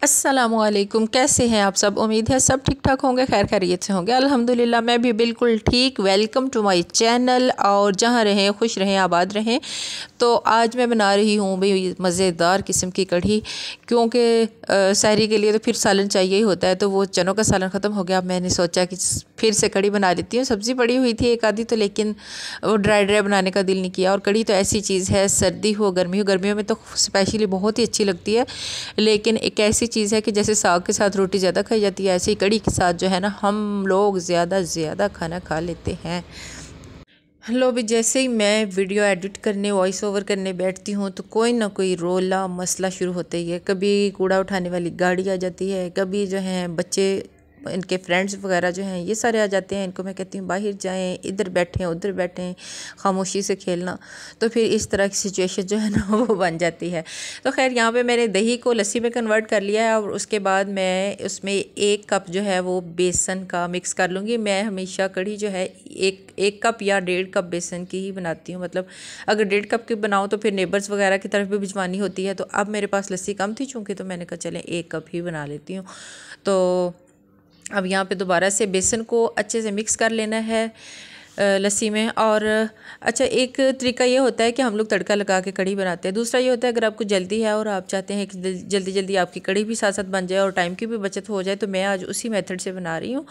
अस्सलामुअलैकुम, कैसे हैं आप सब। उम्मीद है सब ठीक ठाक होंगे, खैर खैरियत से होंगे। अल्हम्दुलिल्लाह मैं भी बिल्कुल ठीक। Welcome to my channel. और जहाँ रहें खुश रहें, आबाद रहें। तो आज मैं बना रही हूँ भाई मज़ेदार किस्म की कढ़ी, क्योंकि सहरी के लिए तो फिर सालन चाहिए ही होता है। तो वो चनों का सालन ख़त्म हो गया। अब मैंने सोचा कि फिर से कढ़ी बना लेती हूँ। सब्ज़ी पड़ी हुई थी एक आधी तो, लेकिन वो ड्राई ड्राई बनाने का दिल नहीं किया। और कढ़ी तो ऐसी चीज़ है, सर्दी हो गर्मी हो, गर्मियों में तो स्पेशली बहुत ही अच्छी लगती है। लेकिन एक ऐसी चीज़ है कि जैसे साग के साथ रोटी ज़्यादा खाई जाती है, ऐसे ही कढ़ी के साथ जो है ना हम लोग ज़्यादा से ज़्यादा खाना खा लेते हैं। हेलो भी, जैसे ही मैं वीडियो एडिट करने वॉइस ओवर करने बैठती हूँ तो कोई ना कोई रोला मसला शुरू होता ही है। कभी कूड़ा उठाने वाली गाड़ी आ जाती है, कभी जो है बच्चे, इनके फ्रेंड्स वगैरह जो हैं ये सारे आ जाते हैं। इनको मैं कहती हूँ बाहर जाएं, इधर बैठें उधर बैठें, खामोशी से खेलना। तो फिर इस तरह की सिचुएशन जो है ना वो बन जाती है। तो खैर यहाँ पे मैंने दही को लस्सी में कन्वर्ट कर लिया है। और उसके बाद मैं उसमें 1 कप जो है वो बेसन का मिक्स कर लूँगी। मैं हमेशा कढ़ी जो है एक कप या 1.5 कप बेसन की ही बनाती हूँ। मतलब अगर 1.5 कप की बनाऊँ तो फिर नेबर्स वगैरह की तरफ भी भिजवानी होती है। तो अब मेरे पास लस्सी कम थी चूँकि, तो मैंने कहा चलें 1 कप ही बना लेती हूँ। तो अब यहाँ पे दोबारा से बेसन को अच्छे से मिक्स कर लेना है लस्सी में। और अच्छा, एक तरीका ये होता है कि हम लोग तड़का लगा के कढ़ी बनाते हैं। दूसरा ये होता है अगर आपको जल्दी है और आप चाहते हैं कि जल्दी जल्दी आपकी कढ़ी भी साथ साथ बन जाए और टाइम की भी बचत हो जाए, तो मैं आज उसी मेथड से बना रही हूँ।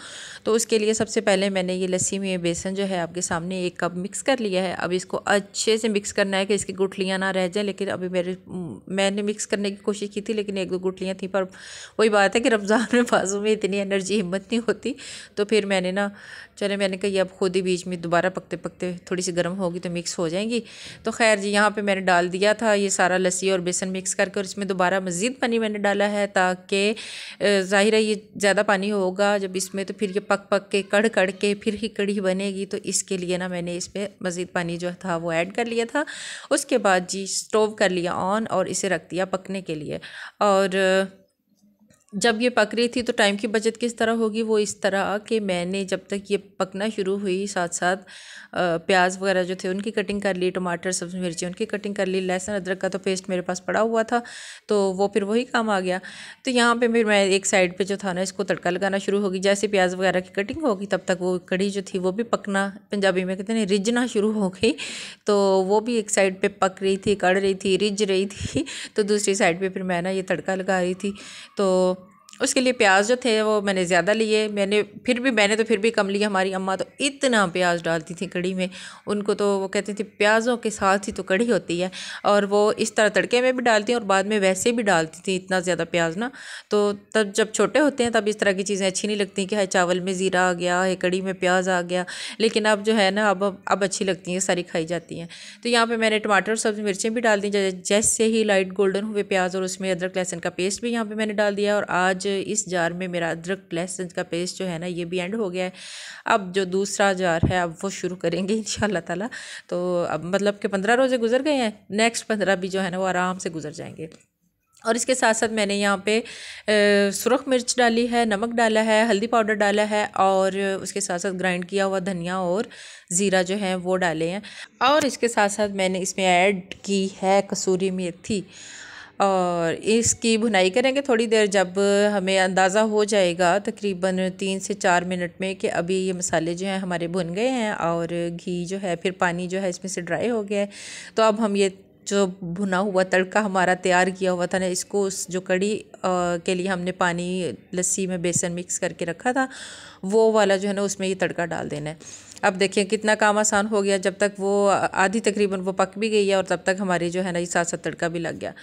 तो उसके लिए सबसे पहले मैंने ये लस्सी में बेसन जो है आपके सामने 1 कप मिक्स कर लिया है। अब इसको अच्छे से मिक्स करना है कि इसकी गुठलियाँ ना रह जाए। लेकिन अभी मैंने मिक्स करने की कोशिश की थी, लेकिन 1-2 गुठलियाँ थी। पर वही बात है कि रमज़ान में बाजू में इतनी एनर्जी हिम्मत नहीं होती। तो फिर मैंने कहा अब खुद ही बीच में दोबारा पकते पकते थोड़ी सी गर्म होगी तो मिक्स हो जाएंगी। तो खैर जी, यहाँ पे मैंने डाल दिया था ये सारा लस्सी और बेसन मिक्स करके। और इसमें दोबारा मज़ीद पानी मैंने डाला है, ताकि ज़ाहिर है ये ज़्यादा पानी होगा जब इसमें, तो फिर ये पक पक के कड़ कड़ के फिर ही कढ़ी बनेगी। तो इसके लिए ना मैंने इसमें मज़ीद पानी जो था वो ऐड कर लिया था। उसके बाद जी स्टोव कर लिया ऑन और इसे रख दिया पकने के लिए। और जब ये पक रही थी तो टाइम की बचत किस तरह होगी, वो इस तरह कि मैंने जब तक ये पकना शुरू हुई साथ साथ प्याज वगैरह जो थे उनकी कटिंग कर ली, टमाटर सब्ज़ी मिर्ची उनकी कटिंग कर ली, लहसुन अदरक का तो पेस्ट मेरे पास पड़ा हुआ था, तो वो फिर वही काम आ गया। तो यहाँ पे फिर मैं एक साइड पे जो था ना इसको तड़का लगाना शुरू होगी। जैसे प्याज वगैरह की कटिंग होगी तब तक वो कढ़ी जो थी वो भी पकना, पंजाबी में कहते हैं रिझना शुरू हो गई। तो वो भी एक साइड पर पक रही थी, कड़ रही थी, रिझ रही थी। तो दूसरी साइड पर फिर मैं ना ये तड़का लगा रही थी। तो उसके लिए प्याज जो थे वो मैंने ज़्यादा लिए। मैंने तो फिर भी कम लिया। हमारी अम्मा तो इतना प्याज डालती थी कढ़ी में, उनको तो वो कहती थी प्याज़ों के साथ ही तो कढ़ी होती है। और वो इस तरह तड़के में भी डालती हैं और बाद में वैसे भी डालती थी इतना ज़्यादा प्याज ना। तो तब जब छोटे होते हैं तब इस तरह की चीज़ें अच्छी नहीं लगती कि हाय चावल में ज़ीरा आ गया है, कढ़ी में प्याज आ गया। लेकिन अब जो है ना अब अच्छी लगती हैं, सारी खाई जाती हैं। तो यहाँ पर मैंने टमाटर और सब्ज़ी मिर्चें भी डाल दी। जैसे ही लाइट गोल्डन हुए प्याज, और उसमें अदरक लहसुन का पेस्ट भी यहाँ पर मैंने डाल दिया। और आज इस जार में मेरा अदरक लहसुन का पेस्ट जो है ना ये भी एंड हो गया है। अब जो दूसरा जार है अब वो शुरू करेंगे इंशाल्लाह ताला। तो अब मतलब कि 15 रोज़े गुजर गए हैं, नेक्स्ट 15 भी जो है ना वो आराम से गुजर जाएंगे। और इसके साथ साथ मैंने यहाँ पे सुरख मिर्च डाली है, नमक डाला है, हल्दी पाउडर डाला है, और उसके साथ साथ ग्राइंड किया हुआ धनिया और ज़ीरा जो है वो डाले हैं। और इसके साथ साथ मैंने इसमें ऐड की है कसूरी मेथी। और इसकी भुनाई करेंगे थोड़ी देर, जब हमें अंदाज़ा हो जाएगा तकरीबन 3 से 4 मिनट में कि अभी ये मसाले जो हैं हमारे भुन गए हैं और घी जो है फिर पानी जो है इसमें से ड्राई हो गया है। तो अब हम ये जो भुना हुआ तड़का हमारा तैयार किया हुआ था ना, इसको उस जो कढ़ी के लिए हमने पानी लस्सी में बेसन मिक्स करके रखा था वो वाला जो है ना उसमें ये तड़का डाल देना है। अब देखिए कितना काम आसान हो गया। जब तक वो आधी तकरीबन वो पक भी गई है और तब तक हमारी जो है ना ये साथ साथ तड़का भी लग गया।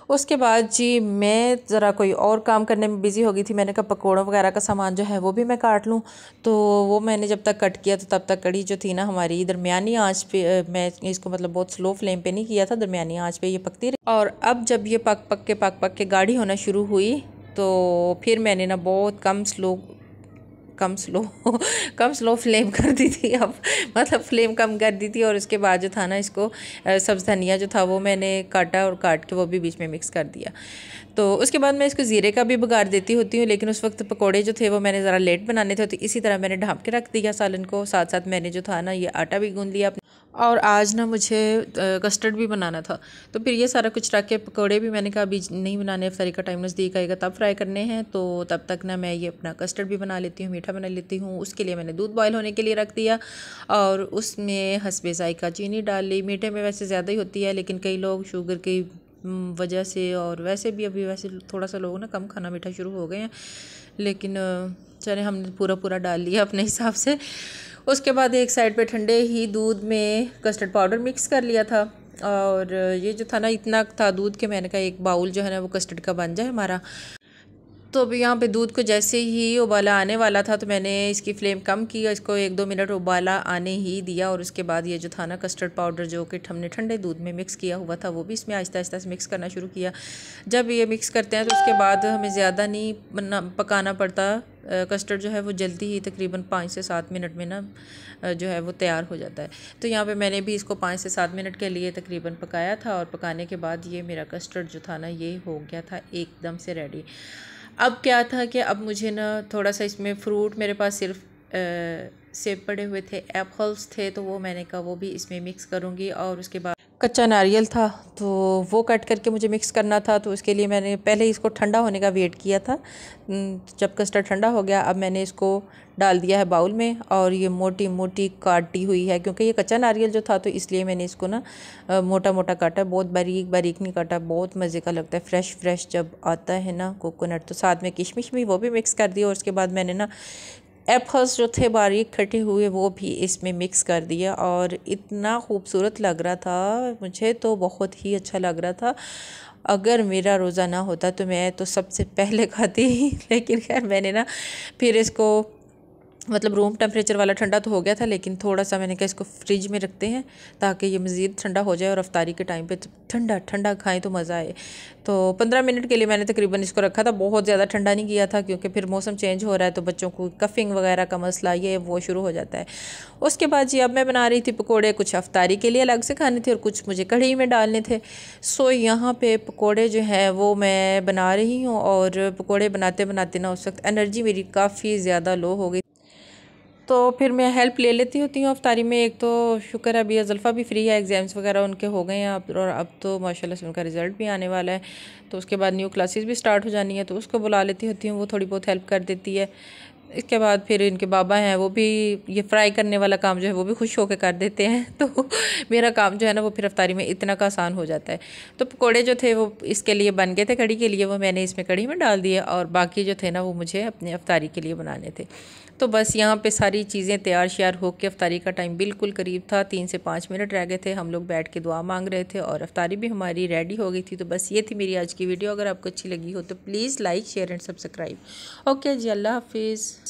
उसके बाद जी मैं ज़रा कोई और काम करने में बिज़ी हो गई थी। मैंने कहा पकौड़ों वगैरह का सामान जो है वो भी मैं काट लूँ। तो वो मैंने जब तक कट किया तो तब तक कढ़ी जो थी ना हमारी दरमियानी आंच पे, मैं इसको मतलब बहुत स्लो फ्लेम पे नहीं किया था, दरमियानी आंच पे ये पकती रही। और अब जब ये पक के गाढ़ी होना शुरू हुई तो फिर मैंने ना बहुत कम स्लो फ्लेम कर दी थी। अब मतलब फ्लेम कम कर दी थी। और उसके बाद जो था ना इसको सब्ज़ धनिया जो था वो मैंने काटा और काट के वो भी बीच में मिक्स कर दिया। तो उसके बाद मैं इसको ज़ीरे का भी बघार देती होती हूँ, लेकिन उस वक्त पकोड़े जो थे वो मैंने ज़रा लेट बनाने थे, तो इसी तरह मैंने ढाँप के रख दिया सालन को। साथ साथ मैंने जो था ना ये आटा भी गूँध लिया और आज ना मुझे कस्टर्ड भी बनाना था, तो फिर ये सारा कुछ रख के पकौड़े भी मैंने कहा अभी नहीं बनाने, इफ्तारी का टाइम नज़दीक आएगा तब फ्राई करने हैं, तो तब तक ना मैं ये अपना कस्टर्ड भी बना लेती हूँ, मीठा बना लेती हूँ। उसके लिए मैंने दूध बॉयल होने के लिए रख दिया और उसमें हस्बे ज़ायका चीनी डाल ली। मीठे में वैसे ज़्यादा ही होती है, लेकिन कई लोग शुगर की वजह से और वैसे भी अभी वैसे थोड़ा सा लोग ना कम खाना मीठा शुरू हो गए हैं, लेकिन चले हमने पूरा पूरा डाल लिया अपने हिसाब से। उसके बाद एक साइड पे ठंडे ही दूध में कस्टर्ड पाउडर मिक्स कर लिया था, और ये जो था ना इतना था दूध के, मैंने कहा एक बाउल जो है ना वो कस्टर्ड का बन जाए हमारा। तो अभी यहाँ पे दूध को जैसे ही उबाला आने वाला था तो मैंने इसकी फ्लेम कम की, इसको 1-2 मिनट उबाला आने ही दिया, और उसके बाद ये जो था ना कस्टर्ड पाउडर जो कि हमने ठंडे दूध में मिक्स किया हुआ था वो भी इसमें आहिस्ता आहिस्ता से मिक्स करना शुरू किया। जब ये मिक्स करते हैं तो उसके बाद हमें ज़्यादा नहीं पकाना पड़ता, कस्टर्ड जो है वो जल्दी ही तकरीबन 5 से 7 मिनट में ना जो है वो तैयार हो जाता है। तो यहाँ पे मैंने भी इसको 5 से 7 मिनट के लिए तकरीबन पकाया था, और पकाने के बाद ये मेरा कस्टर्ड जो था ना ये हो गया था एकदम से रेडी। अब क्या था कि अब मुझे ना थोड़ा सा इसमें फ़्रूट, मेरे पास सिर्फ सेब पड़े हुए थे, एप्पल्स थे, तो वो मैंने कहा वो भी इसमें मिक्स करूँगी। और उसके बाद कच्चा नारियल था तो वो कट करके मुझे मिक्स करना था, तो उसके लिए मैंने पहले इसको ठंडा होने का वेट किया था। जब कस्टर्ड ठंडा हो गया अब मैंने इसको डाल दिया है बाउल में, और ये मोटी मोटी काटी हुई है, क्योंकि ये कच्चा नारियल जो था तो इसलिए मैंने इसको ना मोटा मोटा काटा, बहुत बारीक बारीक नहीं काटा। बहुत मज़े का लगता है फ्रेश फ्रेश जब आता है ना कोकोनट, तो साथ में किशमिश भी वो भी मिक्स कर दिया। और उसके बाद मैंने ना एप्पल्स जो थे बारीक कटे हुए वो भी इसमें मिक्स कर दिया, और इतना खूबसूरत लग रहा था, मुझे तो बहुत ही अच्छा लग रहा था। अगर मेरा रोज़ा ना होता तो मैं तो सबसे पहले खाती लेकिन खैर मैंने ना फिर इसको मतलब रूम टेम्परेचर वाला ठंडा तो हो गया था, लेकिन थोड़ा सा मैंने कहा इसको फ्रिज में रखते हैं ताकि ये मज़ीद ठंडा हो जाए और अफ्तारी के टाइम पे ठंडा ठंडा खाएं तो मज़ा आए। तो 15 मिनट के लिए मैंने तकरीबन इसको रखा था, बहुत ज़्यादा ठंडा नहीं किया था क्योंकि फिर मौसम चेंज हो रहा है तो बच्चों को कफ़िंग वगैरह का मसला ये वो शुरू हो जाता है। उसके बाद जी अब मैं बना रही थी पकौड़े, कुछ अफ्तारी के लिए अलग से खाने थे और कुछ मुझे कढ़ी में डालने थे। सो यहाँ पे पकौड़े जो हैं वो मैं बना रही हूँ, और पकौड़े बनाते बनाते ना उस वक्त एनर्जी मेरी काफ़ी ज़्यादा लो हो गई, तो फिर मैं हेल्प ले लेती होती हूँ अफ्तारी में। एक तो शुक्र है अभी ज़ल्फ़ा भी फ्री है, एग्ज़ाम्स वगैरह उनके हो गए हैं अब, और अब तो माशाल्लाह से उनका रिज़ल्ट भी आने वाला है, तो उसके बाद न्यू क्लासेस भी स्टार्ट हो जानी है, तो उसको बुला लेती होती हूँ, वो थोड़ी बहुत हेल्प कर देती है। इसके बाद फिर इनके बाबा हैं वो भी ये फ्राई करने वाला काम जो है वो भी खुश होकर कर देते हैं, तो मेरा काम जो है ना वो फिर अफ्तारी में इतना का आसान हो जाता है। तो पकोड़े जो थे वो इसके लिए बन गए थे कढ़ी के लिए, वो मैंने इसमें कढ़ी में डाल दिए, और बाकी जो थे ना वो मुझे अपने अफ्तारी के लिए बनाने थे। तो बस यहाँ पे सारी चीज़ें तैयार श्यार हो के अफ्तारी का टाइम बिल्कुल करीब था, 3 से 5 मिनट रह गए थे, हम लोग बैठ के दुआ मांग रहे थे और अफ्तारी भी हमारी रेडी हो गई थी। तो बस ये थी मेरी आज की वीडियो, अगर आपको अच्छी लगी हो तो please like share and subscribe. Okay जी, अल्लाह हाफिज़।